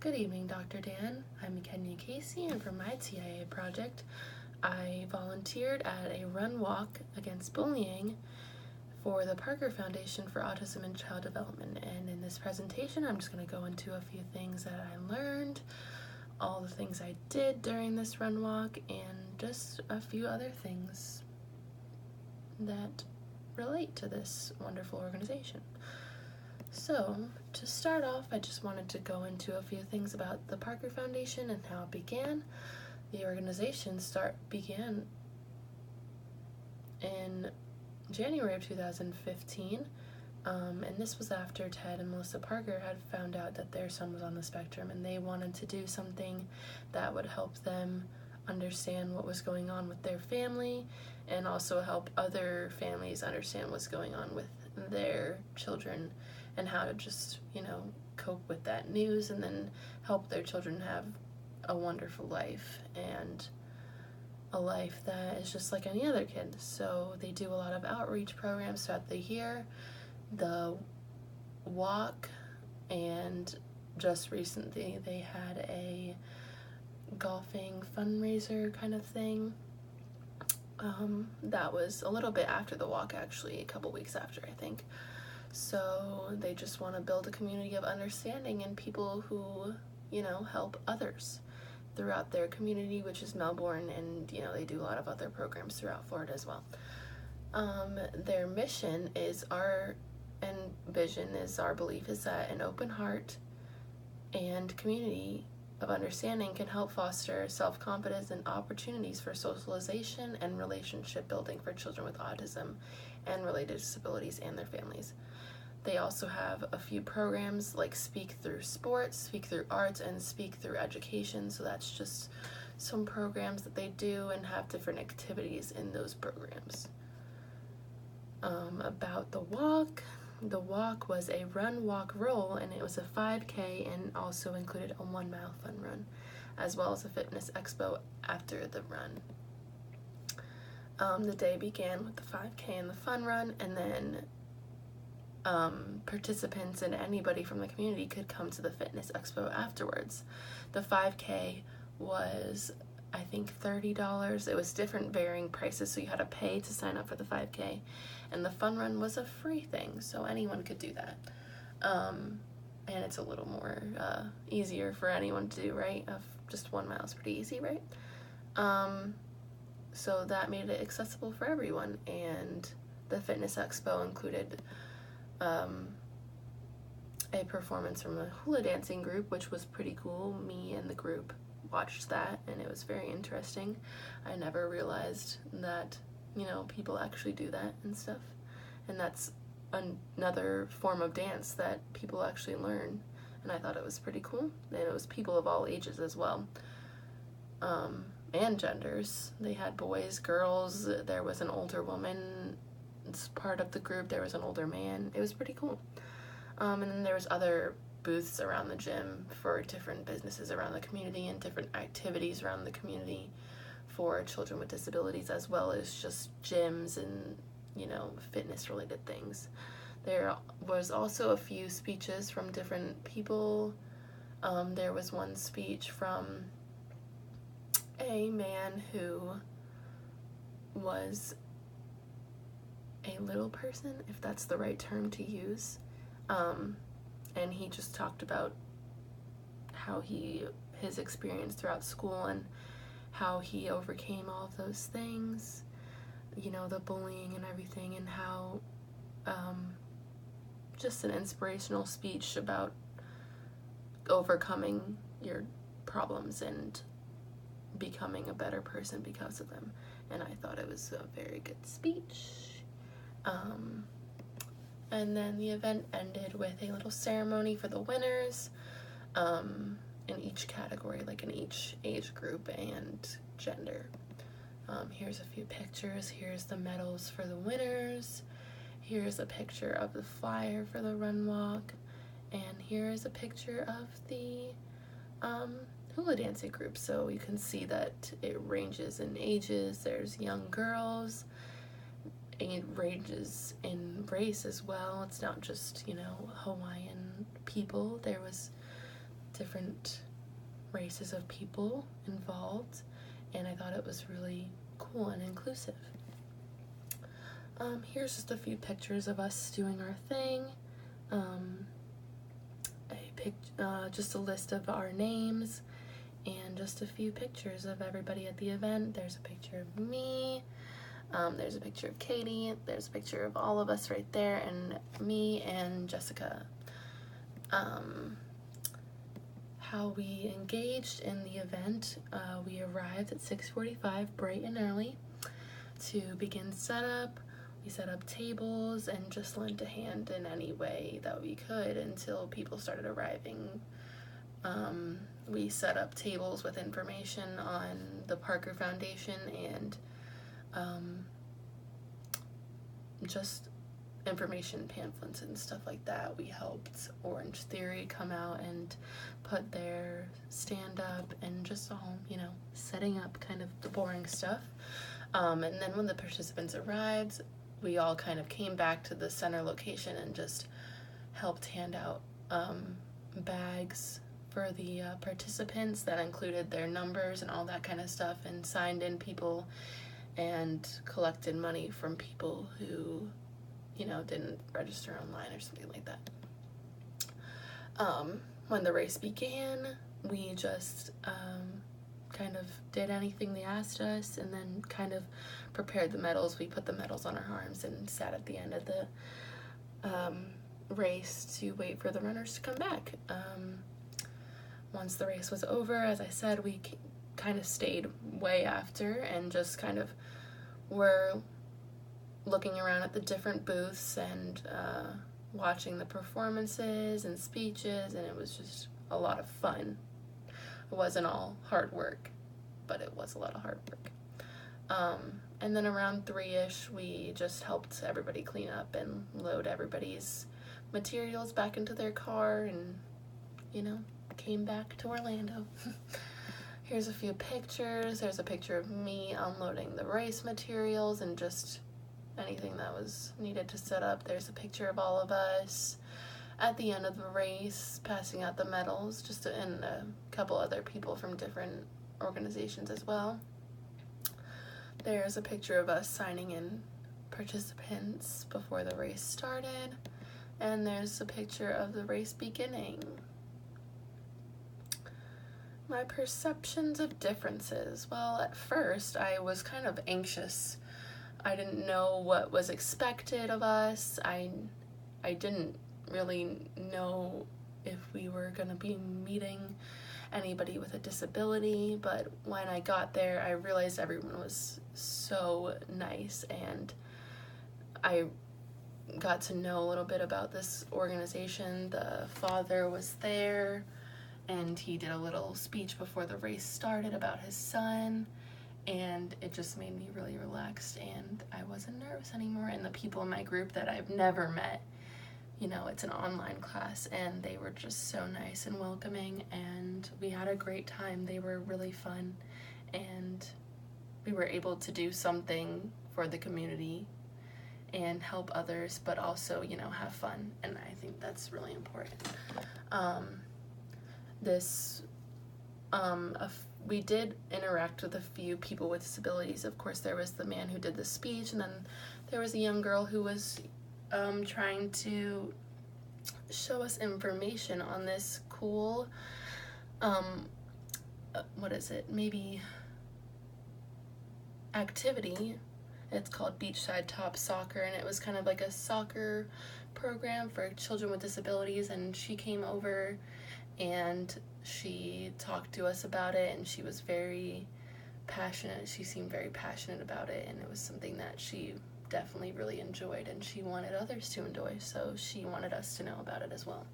Good evening, Dr. Dan. I'm Kenya Casey, and for my TIA project, I volunteered at a run walk against bullying for the Parker Foundation for Autism and Child Development. And in this presentation, I'm just going to go into a few things that I learned, all the things I did during this run walk, and just a few other things that relate to this wonderful organization. So, to start off, I just wanted to go into a few things about the Parker Foundation and how it began. The organization began in January of 2015, and this was after Ted and Melissa Parker had found out that their son was on the spectrum, and they wanted to do something that would help them understand what was going on with their family and also help other families understand what's going on with their children and how to just, cope with that news and then help their children have a wonderful life and a life that is just like any other kid. So they do a lot of outreach programs throughout the year, the walk, and just recently they had a golfing fundraiser kind of thing. That was a little bit after the walk, actually, a couple weeks after, I think. So they just want to build a community of understanding and people who, help others throughout their community, which is Melbourne, and, they do a lot of other programs throughout Florida as well. Their mission is our belief is that an open heart and community of understanding can help foster self-confidence and opportunities for socialization and relationship building for children with autism and related disabilities and their families. They also have a few programs like Speak Through Sports, Speak Through Arts, and Speak Through Education. So that's just some programs that they do and have different activities in those programs. About the walk. The walk was a run, walk, roll, and it was a 5K and also included a 1 mile fun run, as well as a fitness expo after the run. The day began with the 5K and the fun run, and then participants and anybody from the community could come to the fitness expo afterwards. The 5K was, I think, $30. It was different varying prices, so you had to pay to sign up for the 5K. And the fun run was a free thing, so anyone could do that. And it's a little more easier for anyone to do, right? Just 1 mile is pretty easy, right? So that made it accessible for everyone. And the fitness expo included a performance from a hula dancing group, which was pretty cool. Me and the group watched that, and it was very interesting. I never realized that, people actually do that and stuff. And that's another form of dance that people actually learn. And I thought it was pretty cool. And it was people of all ages as well. And genders. They had boys, girls. There was an older woman as part of the group. There was an older man. It was pretty cool. And then there was other booths around the gym for different businesses around the community and different activities around the community for children with disabilities, as well as just gyms and, fitness related things. There was also a few speeches from different people. There was one speech from a man who was a little person, if that's the right term to use. And he just talked about how his experience throughout school and how he overcame all of those things, the bullying and everything, and how just an inspirational speech about overcoming your problems and becoming a better person because of them. And I thought it was a very good speech. And then the event ended with a little ceremony for the winners in each category, like in each age group and gender. Here's a few pictures. Here's the medals for the winners. Here's a picture of the flyer for the run walk. And here's a picture of the hula dancing group. So you can see that it ranges in ages. There's young girls. It ranges in race as well. It's not just, Hawaiian people. There was different races of people involved, and I thought it was really cool and inclusive. Here's just a few pictures of us doing our thing. Just a list of our names and just a few pictures of everybody at the event. There's a picture of me, there's a picture of Katie, there's a picture of all of us right there, and me and Jessica. How we engaged in the event, we arrived at 6:45 bright and early to begin setup. We set up tables and just lent a hand in any way that we could until people started arriving. We set up tables with information on the Parker Foundation and just information pamphlets and stuff like that. We helped Orange Theory come out and put their stand up and just all, setting up kind of the boring stuff. And then when the participants arrived, we all kind of came back to the center location and just helped hand out bags for the participants that included their numbers and all that kind of stuff, and signed in people and collected money from people who, didn't register online or something like that. When the race began, we just kind of did anything they asked us, and then kind of prepared the medals. We put the medals on our arms and sat at the end of the race to wait for the runners to come back. Once the race was over, as I said, we kind of stayed way after and just kind of were looking around at the different booths and watching the performances and speeches, and it was just a lot of fun. It wasn't all hard work, but it was a lot of hard work. And then around 3-ish, we just helped everybody clean up and load everybody's materials back into their car and, came back to Orlando. Here's a few pictures. There's a picture of me unloading the race materials and just anything that was needed to set up. There's a picture of all of us at the end of the race passing out the medals, and a couple other people from different organizations as well. There's a picture of us signing in participants before the race started, and there's a picture of the race beginning. My perceptions of differences. Well, at first I was kind of anxious. I didn't know what was expected of us. I didn't really know if we were going to be meeting anybody with a disability, but when I got there, I realized everyone was so nice, and I got to know a little bit about this organization. The father was there, and he did a little speech before the race started about his son, and it just made me really relaxed, and I wasn't nervous anymore. And the people in my group that I've never met, it's an online class, and they were just so nice and welcoming, and we had a great time. They were really fun, and we were able to do something for the community and help others, but also, have fun, and I think that's really important. We did interact with a few people with disabilities. Of course, there was the man who did the speech, and then there was a young girl who was trying to show us information on this cool, maybe activity. It's called Beachside Top Soccer, and it was kind of like a soccer program for children with disabilities, and she came over and she talked to us about it, and she was very passionate. She seemed very passionate about it, and it was something that she definitely really enjoyed, and she wanted others to enjoy, so she wanted us to know about it as well.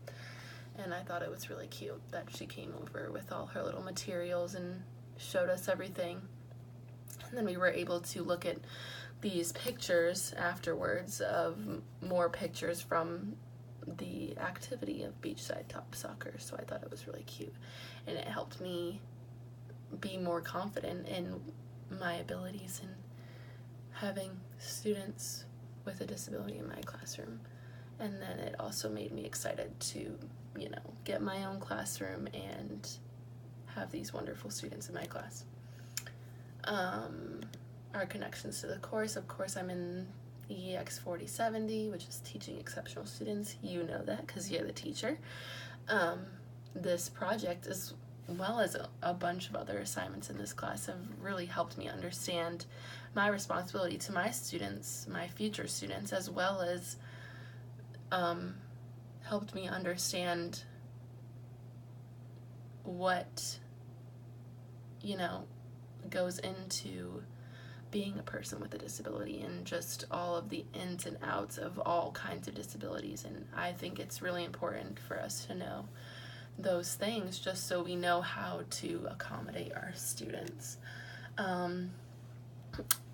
And I thought it was really cute that she came over with all her little materials and showed us everything. And then we were able to look at these pictures afterwards of more pictures from the activity of Beachside Top Soccer, so I thought it was really cute, and it helped me be more confident in my abilities and having students with a disability in my classroom. And then it also made me excited to get my own classroom and have these wonderful students in my class. Our connections to the course, of course, I'm in EX 4070, which is teaching exceptional students. You know that because you're the teacher. This project, as well as a bunch of other assignments in this class, have really helped me understand my responsibility to my students, my future students, as well as helped me understand what goes into being a person with a disability and just all of the ins and outs of all kinds of disabilities. And I think it's really important for us to know those things just so we know how to accommodate our students.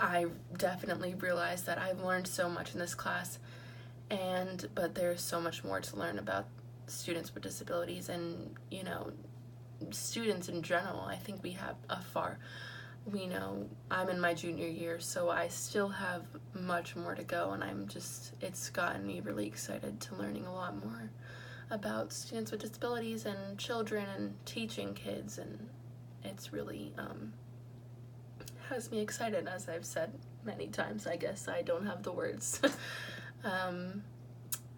I definitely realized that I've learned so much in this class, but there's so much more to learn about students with disabilities and students in general. I think I'm in my junior year, so I still have much more to go, and it's gotten me really excited to learning a lot more about students with disabilities and children and teaching kids, and it's really has me excited, as I've said many times. I guess I don't have the words.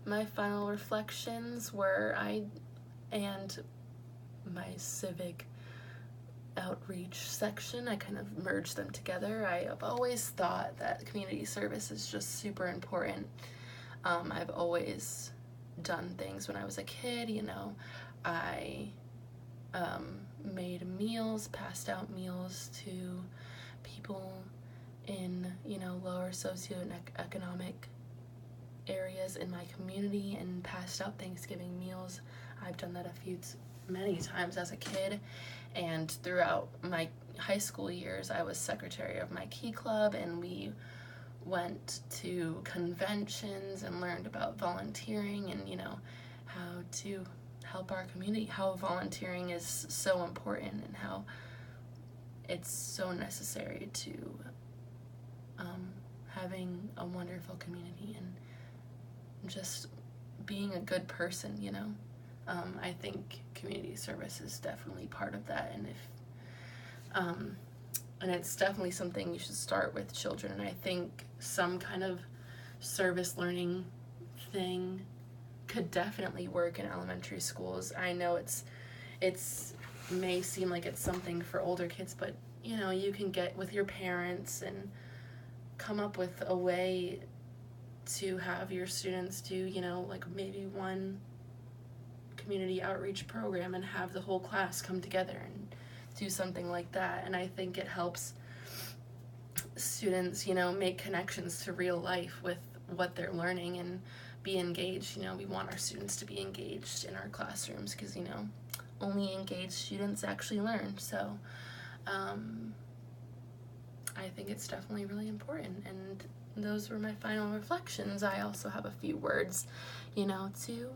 My final reflections were and my civic outreach section, I kind of merged them together. I have always thought that community service is just super important. I've always done things when I was a kid. I made meals, passed out meals to people in lower socioeconomic areas in my community and passed out Thanksgiving meals. I've done that many times as a kid, and throughout my high school years I was secretary of my Key Club, and we went to conventions and learned about volunteering and how to help our community, how volunteering is so important and how it's so necessary to having a wonderful community and just being a good person. I think community service is definitely part of that, and it's definitely something you should start with children. And I think some kind of service learning thing could definitely work in elementary schools. I know it's may seem like it's something for older kids, but you can get with your parents and come up with a way to have your students do like maybe one community outreach program and have the whole class come together and do something like that. And I think it helps students make connections to real life with what they're learning and be engaged. We want our students to be engaged in our classrooms because only engaged students actually learn. So I think it's definitely really important, and those were my final reflections. I also have a few words to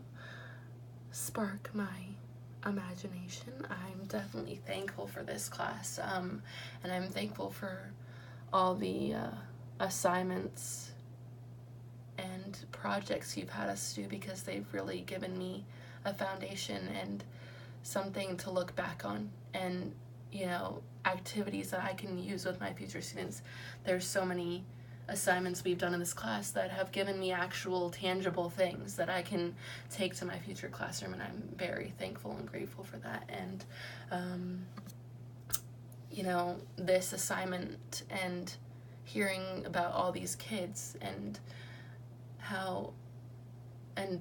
spark my imagination. I'm definitely thankful for this class, and I'm thankful for all the assignments and projects you've had us do, because they've really given me a foundation and something to look back on, and activities that I can use with my future students. There's so many assignments we've done in this class that have given me actual tangible things that I can take to my future classroom, and I'm very thankful and grateful for that. And this assignment and hearing about all these kids and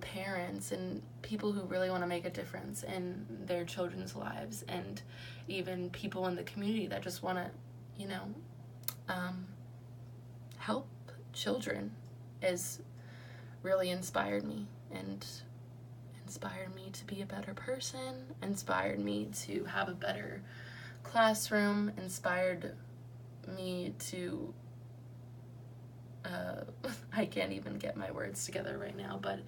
parents and people who really want to make a difference in their children's lives, and even people in the community that just want to help children, has really inspired me, and inspired me to be a better person, inspired me to have a better classroom, inspired me to I can't even get my words together right now, but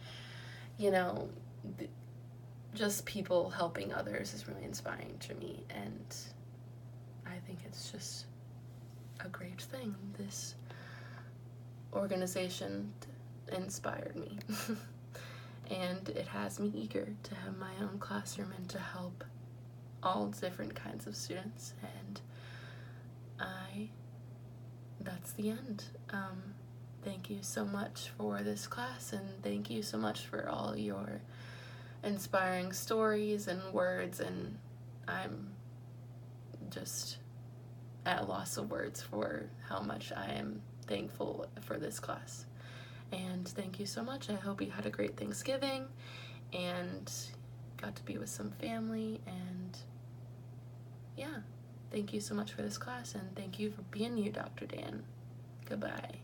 just people helping others is really inspiring to me, and I think it's just a great thing. This organization inspired me. and it has me eager to have my own classroom and to help all different kinds of students. And that's the end. Thank you so much for this class, and thank you so much for all your inspiring stories and words, and I'm just at a loss of words for how much I am thankful for this class. And thank you so much. I hope you had a great Thanksgiving and got to be with some family, and yeah, thank you so much for this class, and thank you for being you, Dr. Dan. Goodbye.